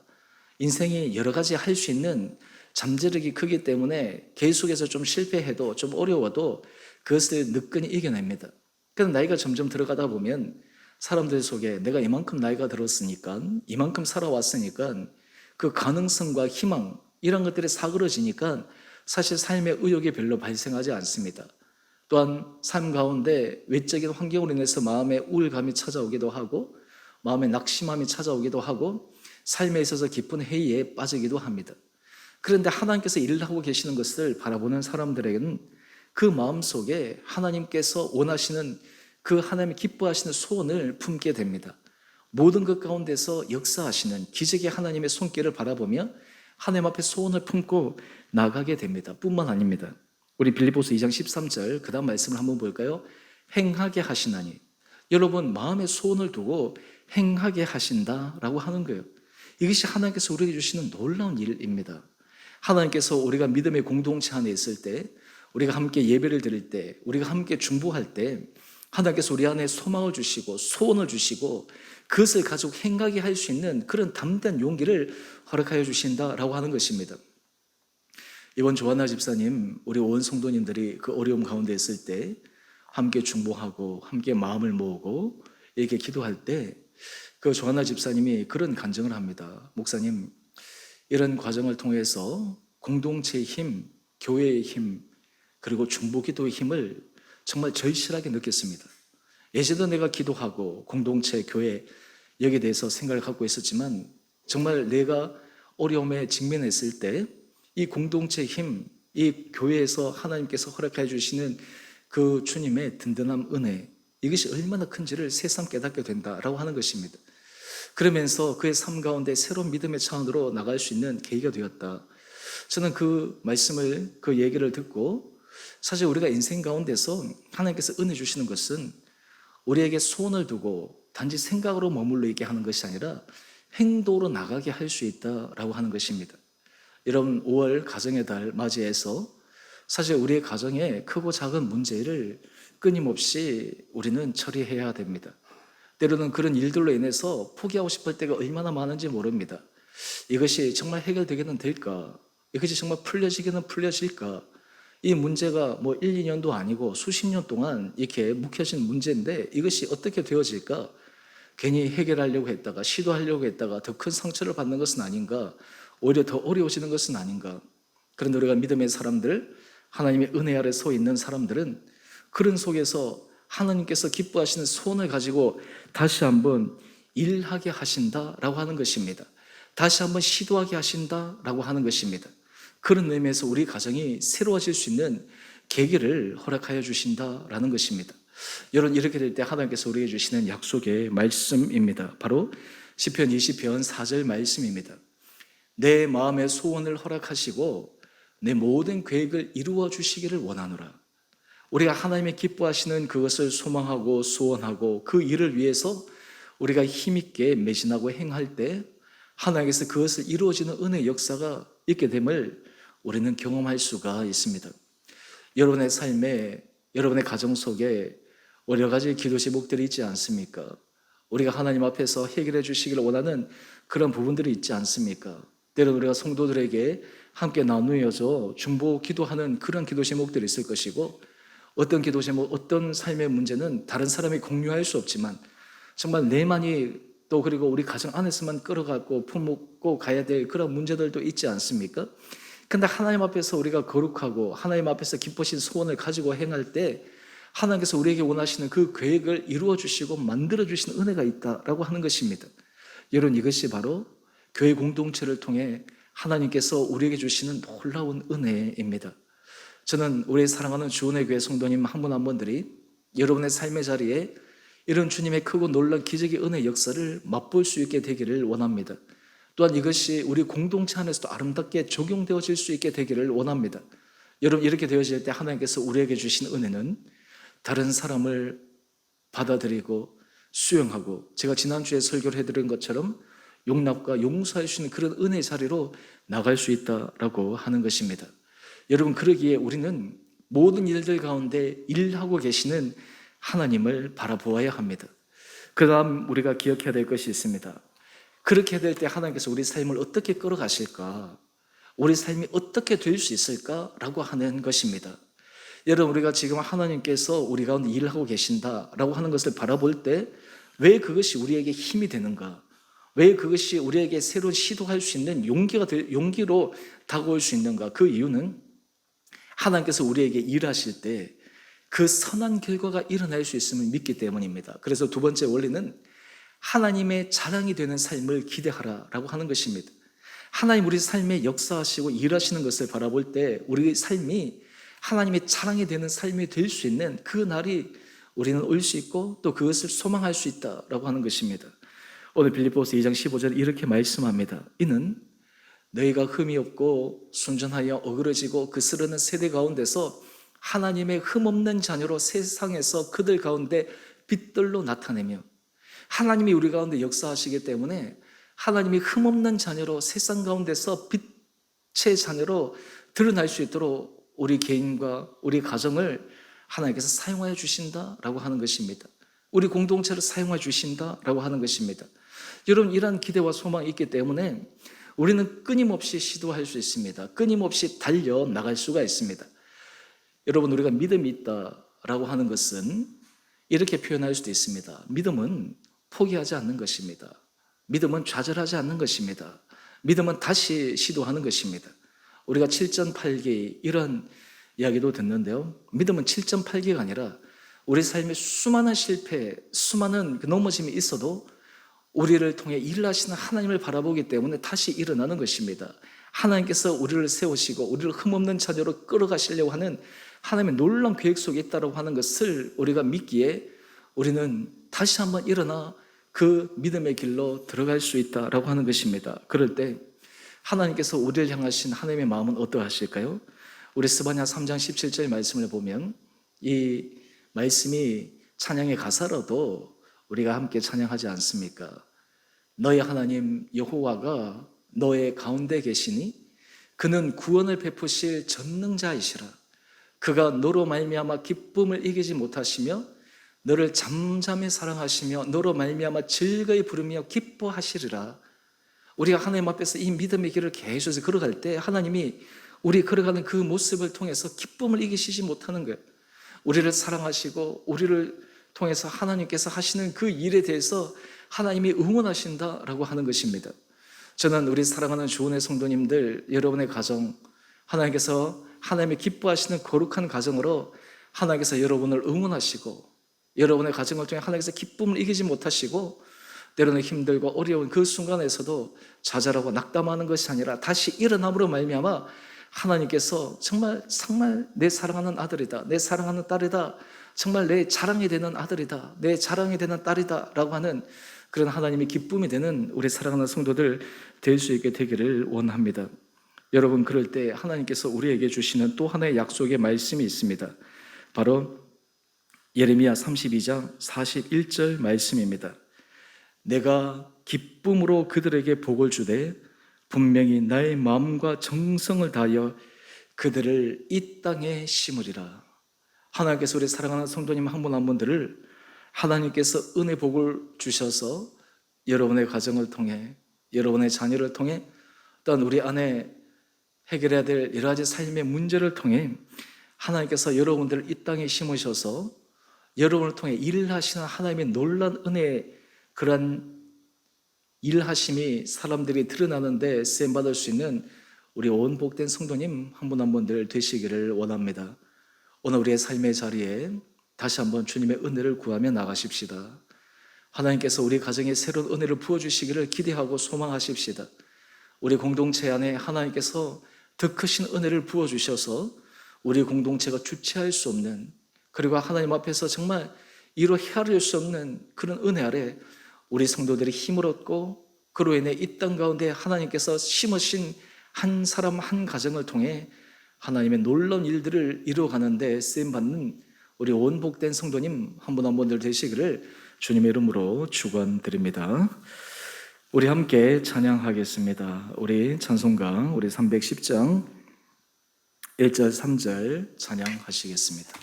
인생이 여러 가지 할 수 있는 잠재력이 크기 때문에 계속해서 좀 실패해도 좀 어려워도 그것을 느긋이 이겨냅니다. 그런데 나이가 점점 들어가다 보면 사람들 속에 내가 이만큼 나이가 들었으니까 이만큼 살아왔으니까 그 가능성과 희망 이런 것들이 사그러지니까 사실 삶의 의욕이 별로 발생하지 않습니다. 또한 삶 가운데 외적인 환경으로 인해서 마음에 우울감이 찾아오기도 하고 마음에 낙심함이 찾아오기도 하고 삶에 있어서 깊은 회의에 빠지기도 합니다. 그런데 하나님께서 일을 하고 계시는 것을 바라보는 사람들에게는 그 마음속에 하나님께서 원하시는 그 하나님이 기뻐하시는 소원을 품게 됩니다. 모든 것 가운데서 역사하시는 기적의 하나님의 손길을 바라보며 하나님 앞에 소원을 품고 나가게 됩니다. 뿐만 아닙니다. 우리 빌립보서 2장 13절 그 다음 말씀을 한번 볼까요? 행하게 하시나니 여러분 마음에 소원을 두고 행하게 하신다라고 하는 거예요. 이것이 하나님께서 우리에게 주시는 놀라운 일입니다. 하나님께서 우리가 믿음의 공동체 안에 있을 때, 우리가 함께 예배를 드릴 때, 우리가 함께 중보할 때 하나님께서 우리 안에 소망을 주시고 소원을 주시고 그것을 가지고 행하게 할 수 있는 그런 담대한 용기를 허락하여 주신다라고 하는 것입니다. 이번 조한나 집사님, 우리 온 성도님들이 그 어려움 가운데 있을 때 함께 중보하고 함께 마음을 모으고 이렇게 기도할 때 그 조한나 집사님이 그런 간증을 합니다. 목사님, 이런 과정을 통해서 공동체의 힘, 교회의 힘, 그리고 중보기도의 힘을 정말 절실하게 느꼈습니다. 예전에도 내가 기도하고 공동체, 교회 여기에 대해서 생각을 갖고 있었지만 정말 내가 어려움에 직면했을 때 이 공동체의 힘, 이 교회에서 하나님께서 허락해 주시는 그 주님의 든든한 은혜, 이것이 얼마나 큰지를 새삼 깨닫게 된다라고 하는 것입니다. 그러면서 그의 삶 가운데 새로운 믿음의 차원으로 나갈 수 있는 계기가 되었다. 저는 그 말씀을, 그 얘기를 듣고 사실 우리가 인생 가운데서 하나님께서 은혜 주시는 것은 우리에게 소원을 두고 단지 생각으로 머물러 있게 하는 것이 아니라 행동으로 나가게 할 수 있다라고 하는 것입니다. 여러분, 5월 가정의 달 맞이해서 사실 우리의 가정에 크고 작은 문제를 끊임없이 우리는 처리해야 됩니다. 때로는 그런 일들로 인해서 포기하고 싶을 때가 얼마나 많은지 모릅니다. 이것이 정말 해결되기는 될까? 이것이 정말 풀려지기는 풀려질까? 이 문제가 뭐 1, 2년도 아니고 수십 년 동안 이렇게 묵혀진 문제인데 이것이 어떻게 되어질까? 괜히 해결하려고 했다가 시도하려고 했다가 더 큰 상처를 받는 것은 아닌가? 오히려 더 어려워지는 것은 아닌가? 그런데 우리가 믿음의 사람들, 하나님의 은혜 아래 서 있는 사람들은 그런 속에서 하나님께서 기뻐하시는 소원을 가지고 다시 한번 일하게 하신다라고 하는 것입니다. 다시 한번 시도하게 하신다라고 하는 것입니다. 그런 의미에서 우리 가정이 새로워질 수 있는 계기를 허락하여 주신다라는 것입니다. 여러분, 이렇게 될 때 하나님께서 우리에게 주시는 약속의 말씀입니다. 바로 시편 20편 4절 말씀입니다. 내 마음의 소원을 허락하시고 내 모든 계획을 이루어 주시기를 원하노라. 우리가 하나님의 기뻐하시는 그것을 소망하고 소원하고 그 일을 위해서 우리가 힘있게 매진하고 행할 때 하나님께서 그것을 이루어지는 은혜의 역사가 있게 됨을 우리는 경험할 수가 있습니다. 여러분의 삶에, 여러분의 가정 속에 여러 가지 기도 제목들이 있지 않습니까? 우리가 하나님 앞에서 해결해 주시기를 원하는 그런 부분들이 있지 않습니까? 때로는 우리가 성도들에게 함께 나누어져 중보 기도하는 그런 기도 제목들이 있을 것이고, 어떤 기도 제목, 어떤 삶의 문제는 다른 사람이 공유할 수 없지만 정말 내만이 또 그리고 우리 가정 안에서만 끌어가고 품고 가야 될 그런 문제들도 있지 않습니까? 근데 하나님 앞에서 우리가 거룩하고 하나님 앞에서 기쁘신 소원을 가지고 행할 때 하나님께서 우리에게 원하시는 그 계획을 이루어 주시고 만들어 주시는 은혜가 있다라고 하는 것입니다. 여러분, 이것이 바로 교회 공동체를 통해 하나님께서 우리에게 주시는 놀라운 은혜입니다. 저는 우리 사랑하는 주은혜 교회 성도님 한 분 한 분들이 여러분의 삶의 자리에 이런 주님의 크고 놀라운 기적의 은혜 역사를 맛볼 수 있게 되기를 원합니다. 또한 이것이 우리 공동체 안에서도 아름답게 적용되어질 수 있게 되기를 원합니다. 여러분, 이렇게 되어질 때 하나님께서 우리에게 주신 은혜는 다른 사람을 받아들이고 수용하고, 제가 지난주에 설교를 해드린 것처럼 용납과 용서할 수 있는 그런 은혜의 자리로 나갈 수 있다라고 하는 것입니다. 여러분, 그러기에 우리는 모든 일들 가운데 일하고 계시는 하나님을 바라보아야 합니다. 그 다음 우리가 기억해야 될 것이 있습니다. 그렇게 될 때 하나님께서 우리 삶을 어떻게 끌어가실까? 우리 삶이 어떻게 될 수 있을까라고 하는 것입니다. 여러분, 우리가 지금 하나님께서 우리 가운데 일하고 계신다라고 하는 것을 바라볼 때 왜 그것이 우리에게 힘이 되는가? 왜 그것이 우리에게 새로운 시도할 수 있는 용기로 다가올 수 있는가? 그 이유는 하나님께서 우리에게 일하실 때 그 선한 결과가 일어날 수 있음을 믿기 때문입니다. 그래서 두 번째 원리는 하나님의 자랑이 되는 삶을 기대하라라고 하는 것입니다. 하나님 우리 삶에 역사하시고 일하시는 것을 바라볼 때 우리 삶이 하나님의 자랑이 되는 삶이 될 수 있는 그 날이 우리는 올 수 있고 또 그것을 소망할 수 있다라고 하는 것입니다. 오늘 빌립보서 2장 15절 이렇게 말씀합니다. 이는 너희가 흠이 없고 순전하여 어그러지고 그 쓰러는 세대 가운데서 하나님의 흠없는 자녀로 세상에서 그들 가운데 빛들로 나타내며, 하나님이 우리 가운데 역사하시기 때문에 하나님이 흠없는 자녀로 세상 가운데서 빛의 자녀로 드러날 수 있도록 우리 개인과 우리 가정을 하나님께서 사용하여 주신다라고 하는 것입니다. 우리 공동체를 사용하여 주신다라고 하는 것입니다. 여러분, 이러한 기대와 소망이 있기 때문에 우리는 끊임없이 시도할 수 있습니다. 끊임없이 달려나갈 수가 있습니다. 여러분, 우리가 믿음이 있다라고 하는 것은 이렇게 표현할 수도 있습니다. 믿음은 포기하지 않는 것입니다. 믿음은 좌절하지 않는 것입니다. 믿음은 다시 시도하는 것입니다. 우리가 7.8기 이런 이야기도 듣는데요. 믿음은 7.8기가 아니라 우리 삶에 수많은 실패, 수많은 넘어짐이 있어도 우리를 통해 일을 하시는 하나님을 바라보기 때문에 다시 일어나는 것입니다. 하나님께서 우리를 세우시고 우리를 흠없는 자녀로 끌어가시려고 하는 하나님의 놀라운 계획 속에 있다고 하는 것을 우리가 믿기에 우리는 다시 한번 일어나 그 믿음의 길로 들어갈 수 있다라고 하는 것입니다. 그럴 때 하나님께서 우리를 향하신 하나님의 마음은 어떠하실까요? 우리 스바냐 3장 17절 말씀을 보면 이 말씀이 찬양의 가사로도 우리가 함께 찬양하지 않습니까? 너의 하나님 여호와가 너의 가운데 계시니 그는 구원을 베푸실 전능자이시라. 그가 너로 말미암아 기쁨을 이기지 못하시며 너를 잠잠히 사랑하시며 너로 말미암아 즐거이 부르며 기뻐하시리라. 우리가 하나님 앞에서 이 믿음의 길을 계속해서 걸어갈 때 하나님이 우리 걸어가는 그 모습을 통해서 기쁨을 이기시지 못하는 거예요. 우리를 사랑하시고 우리를 통해서 하나님께서 하시는 그 일에 대해서 하나님이 응원하신다라고 하는 것입니다. 저는 우리 사랑하는 주은의 성도님들, 여러분의 가정, 하나님께서 하나님의 기뻐하시는 거룩한 가정으로 하나님께서 여러분을 응원하시고 여러분의 가정을 통해 하나님께서 기쁨을 이기지 못하시고 때로는 힘들고 어려운 그 순간에서도 좌절하고 낙담하는 것이 아니라 다시 일어남으로 말미암아 하나님께서 정말 내 사랑하는 아들이다, 내 사랑하는 딸이다, 정말 내 자랑이 되는 아들이다, 내 자랑이 되는 딸이다 라고 하는 그런 하나님의 기쁨이 되는 우리 사랑하는 성도들 될 수 있게 되기를 원합니다. 여러분, 그럴 때 하나님께서 우리에게 주시는 또 하나의 약속의 말씀이 있습니다. 바로 예레미야 32장 41절 말씀입니다. 내가 기쁨으로 그들에게 복을 주되 분명히 나의 마음과 정성을 다하여 그들을 이 땅에 심으리라. 하나님께서 우리 사랑하는 성도님 한 분 한 분들을 하나님께서 은혜 복을 주셔서 여러분의 가정을 통해 여러분의 자녀를 통해 또한 우리 안에 해결해야 될 여러 가지 삶의 문제를 통해 하나님께서 여러분들을 이 땅에 심으셔서 여러분을 통해 일하시는 하나님의 놀라운 은혜의 그러한 일하심이 사람들이 드러나는데 쓰임받을 수 있는 우리 온 복된 성도님 한 분 한 분들 되시기를 원합니다. 오늘 우리의 삶의 자리에 다시 한번 주님의 은혜를 구하며 나가십시다. 하나님께서 우리 가정에 새로운 은혜를 부어주시기를 기대하고 소망하십시다. 우리 공동체 안에 하나님께서 더 크신 은혜를 부어주셔서 우리 공동체가 주체할 수 없는, 그리고 하나님 앞에서 정말 이루 헤아릴 수 없는 그런 은혜 아래 우리 성도들이 힘을 얻고 그로 인해 이 땅 가운데 하나님께서 심으신 한 사람 한 가정을 통해 하나님의 놀라운 일들을 이루어가는데 쓰임받는 우리 온 복된 성도님 한 분 한 분들 되시기를 주님의 이름으로 축원드립니다. 우리 함께 찬양하겠습니다. 우리 찬송가 우리 310장 1절 3절 찬양하시겠습니다.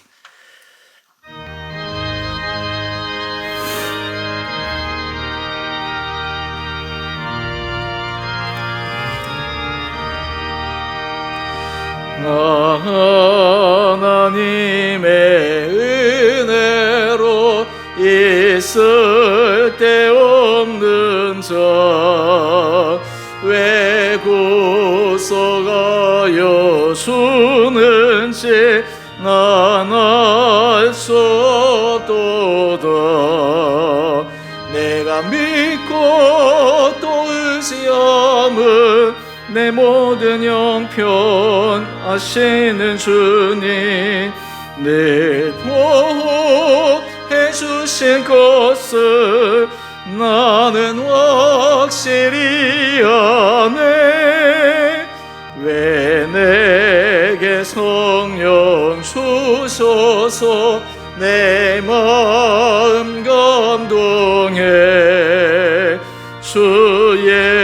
하나님의 은혜로 있을 데 없는 자 왜 구속하여 주는지 난 알 수 없도다. 내가 믿고 또 의지함은 내 모든 형편 아시는 주님 늘 보호해 주신 것을 나는 확실히 아네. 왜 내게 성령 주셔서 내 마음 감동해 주의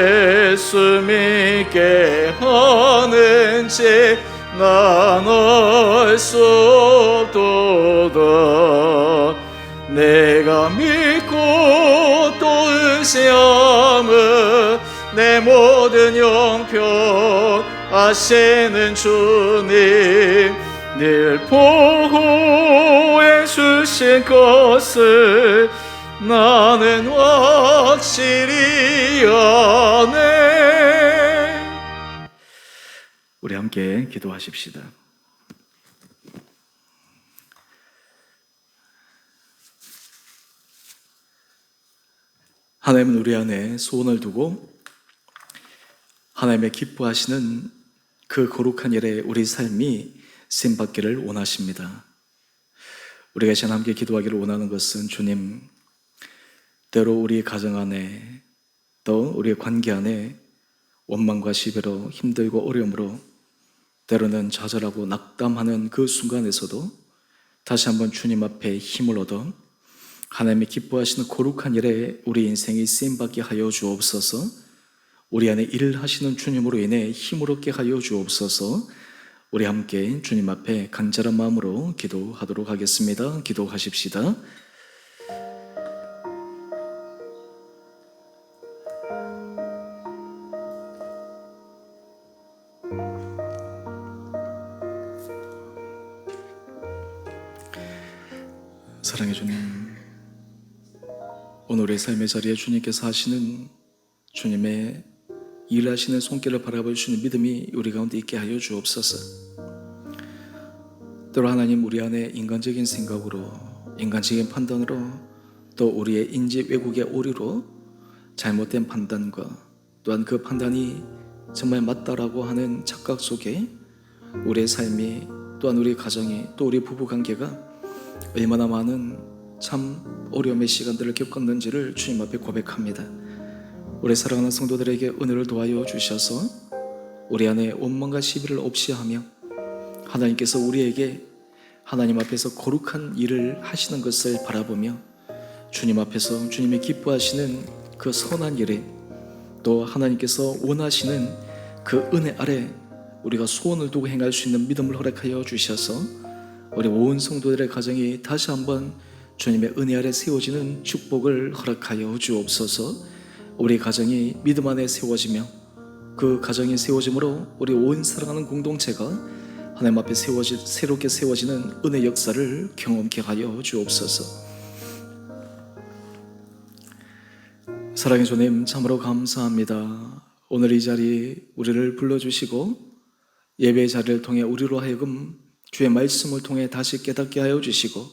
예수 믿게 하는지 난 알 수 없도다. 내가 믿고 또 의지함은 내 모든 형편 아시는 주님 늘 보호해 주신 것을 나는 확실히 아네. 우리 함께 기도하십시다. 하나님은 우리 안에 소원을 두고 하나님의 기뻐하시는 그 거룩한 일에 우리 삶이 쓰임받기를 원하십니다. 우리가 이제 함께 기도하기를 원하는 것은 주님, 때로 우리 가정 안에 또 우리의 관계 안에 원망과 시비로 힘들고 어려움으로 때로는 좌절하고 낙담하는 그 순간에서도 다시 한번 주님 앞에 힘을 얻어 하나님이 기뻐하시는 거룩한 일에 우리 인생이 쓰임받게 하여 주옵소서. 우리 안에 일을 하시는 주님으로 인해 힘을 얻게 하여 주옵소서. 우리 함께 주님 앞에 간절한 마음으로 기도하도록 하겠습니다. 기도하십시다. 사랑해 주님, 오늘의 삶의 자리에 주님께서 하시는 주님의 일하시는 손길을 바라볼 수 있는 믿음이 우리 가운데 있게 하여 주옵소서. 때로 하나님, 우리 안에 인간적인 생각으로, 인간적인 판단으로, 또 우리의 인지 왜곡의 오류로 잘못된 판단과 또한 그 판단이 정말 맞다라고 하는 착각 속에 우리의 삶이, 또한 우리 가정이, 또 우리 부부관계가 얼마나 많은 참 어려움의 시간들을 겪었는지를 주님 앞에 고백합니다. 우리 사랑하는 성도들에게 은혜를 도와여 주셔서 우리 안에 원망과 시비를 없이 하며 하나님께서 우리에게 하나님 앞에서 거룩한 일을 하시는 것을 바라보며 주님 앞에서 주님이 기뻐하시는 그 선한 일에, 또 하나님께서 원하시는 그 은혜 아래 우리가 소원을 두고 행할 수 있는 믿음을 허락하여 주셔서 우리 온 성도들의 가정이 다시 한번 주님의 은혜 아래 세워지는 축복을 허락하여 주옵소서. 우리 가정이 믿음 안에 세워지며 그 가정이 세워짐으로 우리 온 사랑하는 공동체가 하나님 앞에 새롭게 세워지는 은혜 역사를 경험케 하여 주옵소서. 사랑의 주님, 참으로 감사합니다. 오늘 이 자리에 우리를 불러주시고 예배의 자리를 통해 우리로 하여금 주의 말씀을 통해 다시 깨닫게 하여 주시고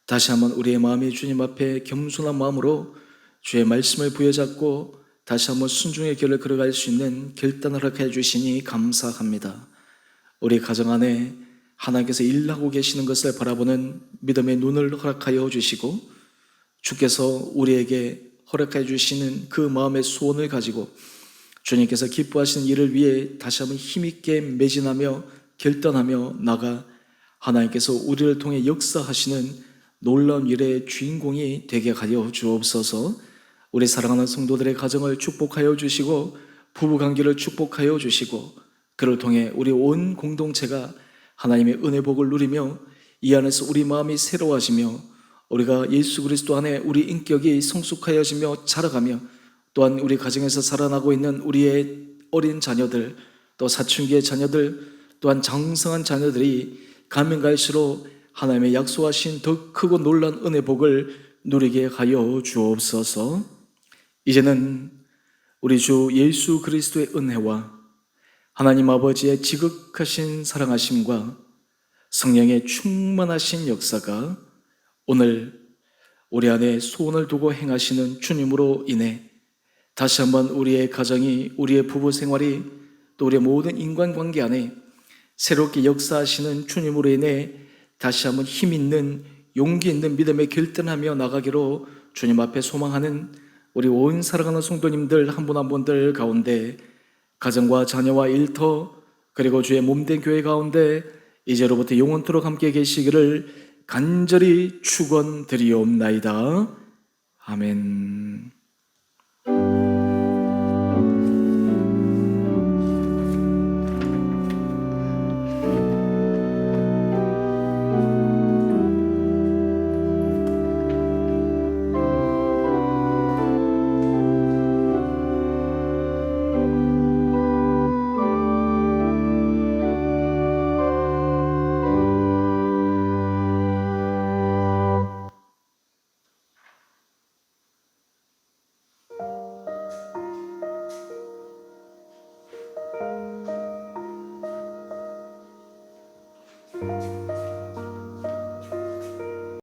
다시 한번 우리의 마음이 주님 앞에 겸손한 마음으로 주의 말씀을 부여잡고 다시 한번 순종의 길을 걸어갈 수 있는 결단을 허락해 주시니 감사합니다. 우리 가정 안에 하나님께서 일하고 계시는 것을 바라보는 믿음의 눈을 허락하여 주시고 주께서 우리에게 허락해 주시는 그 마음의 소원을 가지고 주님께서 기뻐하시는 일을 위해 다시 한번 힘있게 매진하며 결단하며 나가 하나님께서 우리를 통해 역사하시는 놀라운 일의 주인공이 되게 하여 주옵소서. 우리 사랑하는 성도들의 가정을 축복하여 주시고 부부관계를 축복하여 주시고 그를 통해 우리 온 공동체가 하나님의 은혜 복을 누리며 이 안에서 우리 마음이 새로워지며 우리가 예수 그리스도 안에 우리 인격이 성숙하여지며 자라가며 또한 우리 가정에서 살아나고 있는 우리의 어린 자녀들, 또 사춘기의 자녀들, 또한 장성한 자녀들이 가면 갈수록 하나님의 약속하신 더 크고 놀라운 은혜 복을 누리게 하여 주옵소서. 이제는 우리 주 예수 그리스도의 은혜와 하나님 아버지의 지극하신 사랑하심과 성령의 충만하신 역사가 오늘 우리 안에 소원을 두고 행하시는 주님으로 인해 다시 한번 우리의 가정이, 우리의 부부 생활이, 또 우리의 모든 인간관계 안에 새롭게 역사하시는 주님으로 인해 다시 한번 힘 있는, 용기 있는 믿음에 결단하며 나가기로 주님 앞에 소망하는 우리 온 사랑하는 성도님들 한 분 한 분들 가운데 가정과 자녀와 일터 그리고 주의 몸된 교회 가운데 이제로부터 영원토록 함께 계시기를 간절히 축원드리옵나이다. 아멘.